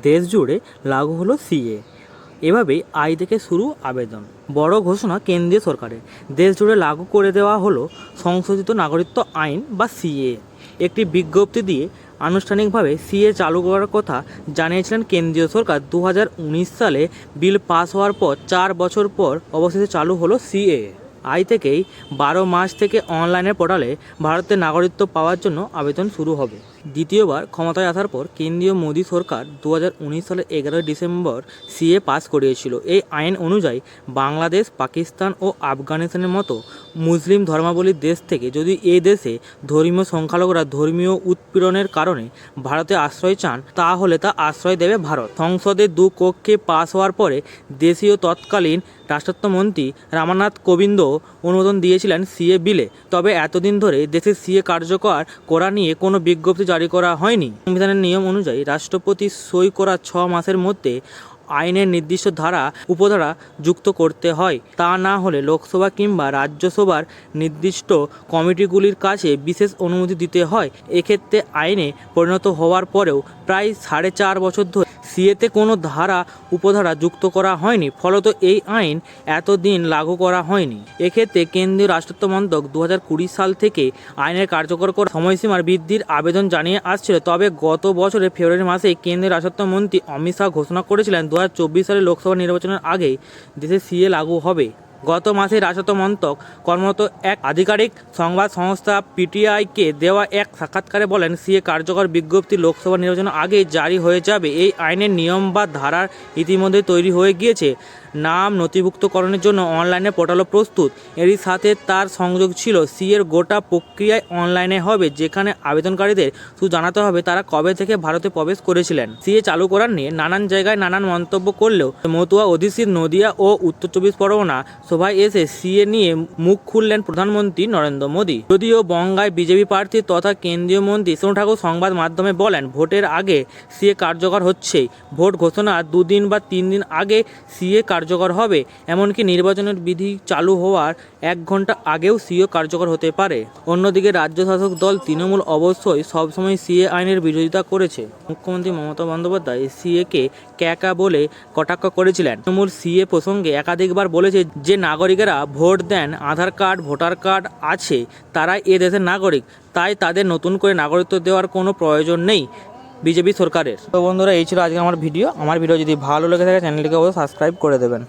দেশ জুড়ে লাগু হলো সিএ। এভাবেই আজ থেকে শুরু আবেদন। বড় ঘোষণা কেন্দ্রীয় সরকারের, দেশ জুড়ে লাগু করে দেওয়া হলো সংশোধিত নাগরিকত্ব আইন বা সিএ। একটি বিজ্ঞপ্তি দিয়ে আনুষ্ঠানিকভাবে সিএ চালু করার কথা জানিয়েছিলেন কেন্দ্রীয় সরকার। 2019 সালে বিল পাস হওয়ার পর 4 বছর পর অবশেষে চালু হলো সিএ। আজ থেকেই 12 মার্চ থেকে অনলাইনের পোর্টালে ভারতের নাগরিকত্ব পাওয়ার জন্য আবেদন শুরু হবে। দ্বিতীয়বার ক্ষমতায় আসার পর কেন্দ্রীয় মোদী সরকার 2019 সালের 11 ডিসেম্বর সিএ পাস করিয়েছিল। এই আইন অনুযায়ী বাংলাদেশ, পাকিস্তান ও আফগানিস্তানের মতো মুসলিম ধর্মাবলম্বী দেশ থেকে যদি এই দেশে ধর্মীয় সংখ্যালঘুরা ধর্মীয় উৎপীড়নের কারণে ভারতে আশ্রয় চান, তাহলে তা আশ্রয় দেবে ভারত। সংসদে 2 কক্ষে পাস হওয়ার পরে দেশীয় তৎকালীন রাষ্ট্রমন্ত্রী রামনাথ কোবিন্দ অনুমোদন দিয়েছিলেন সিএ বিলে। তবে এতদিন ধরে দেশে সিএ কার্যকর করা নিয়ে কোনো বিজ্ঞপ্তি জারি করা হয়নি। সংবিধানের নিয়ম অনুযায়ী রাষ্ট্রপতি সই করা 6 মাসের মধ্যে আইনের নির্দিষ্ট ধারা উপধারা যুক্ত করতে হয়। তা না হলে লোকসভা কিংবা রাজ্যসভার নির্দিষ্ট কমিটিগুলির কাছে বিশেষ অনুমতি দিতে হয়। এক্ষেত্রে আইনে পরিণত হওয়ার পরেও প্রায় 4.5 বছর ধরে সিএতে কোনো ধারা উপধারা যুক্ত করা হয়নি। ফলত এই আইন এতদিন লাগু করা হয়নি। এক্ষেত্রে কেন্দ্রীয় রাষ্ট্রত্ব মন্ত্রক 2020 সাল থেকে আইনের কার্যকর করার সময়সীমার বৃদ্ধির আবেদন জানিয়ে আসছিল। তবে গত বছরের ফেব্রুয়ারি মাসে কেন্দ্রীয় রাষ্ট্রমন্ত্রী অমিত শাহ ঘোষণা করেছিলেন 2024 সালের লোকসভা নির্বাচনের আগেই দেশে সিএ লাগু হবে। গত মাসে রাষ্ট্রত্ব মন্ত্রক কর্মরত এক আধিকারিক সংবাদ সংস্থা পিটিআইকে দেওয়া এক সাক্ষাৎকারে বলেন, সিএ কার্যকর বিজ্ঞপ্তি লোকসভা নির্বাচনের আগেই জারি হয়ে যাবে। এই আইনের নিয়ম বা ধারার ইতিমধ্যে তৈরি হয়ে গিয়েছে। নাম নথিভুক্তকরণের জন্য অনলাইনে পোর্টালও প্রস্তুত। এরই সাথে তার সংযোগ ছিল। সিএর গোটা প্রক্রিয়ায় অনলাইনে হবে, যেখানে আবেদনকারীদের শুধু জানাতে হবে তারা কবে থেকে ভারতে প্রবেশ করেছিলেন। সিএ চালু করার নিয়ে নানান জায়গায় নানান মন্তব্য করলেও মতুয়া অধিসীর নদিয়া ও উত্তর 24 পরগনা সভায় এসে সিএ নিয়ে মুখ খুললেন প্রধানমন্ত্রী নরেন্দ্র মোদী। যদিও বঙ্গায় বিজেপি প্রার্থী তথা কেন্দ্রীয় মন্ত্রী সোনু ঠাকুর সংবাদ মাধ্যমে বলেন, ভোটের আগে সিএ কার্যকর হচ্ছেই। ভোট ঘোষণার 2 দিন বা 3 দিন আগে সিএ কার্যকর হবে। এমনকি নির্বাচনের বিধি চালু হওয়ার 1 ঘন্টা আগেও সিএ কার্যকর হতে পারে। অন্যদিকে রাজ্য শাসক দল তৃণমূল অবশ্যই সবসময় সিএ আইনের বিরোধিতা করেছে। মুখ্যমন্ত্রী মমতা বন্দ্যোপাধ্যায় সিএকে ক্যাকা বলে কটাক্ষ করেছিলেন। তৃণমূল সিএ প্রসঙ্গে একাধিকবার বলেছে যে নাগরিকেরা ভোট দেন, আধার কার্ড, ভোটার কার্ড আছে, তারাই এ দেশের নাগরিক। তাই তাদের নতুন করে নাগরিকত্ব দেওয়ার কোনো প্রয়োজন নেই বিজেপি সরকারের। তো বন্ধুরা, এই ছিল আজকে আমার ভিডিও। আমার ভিডিও যদি ভালো লেগে থাকে চ্যানেলটিকে অবশ্যই সাবস্ক্রাইব করে দেবেন।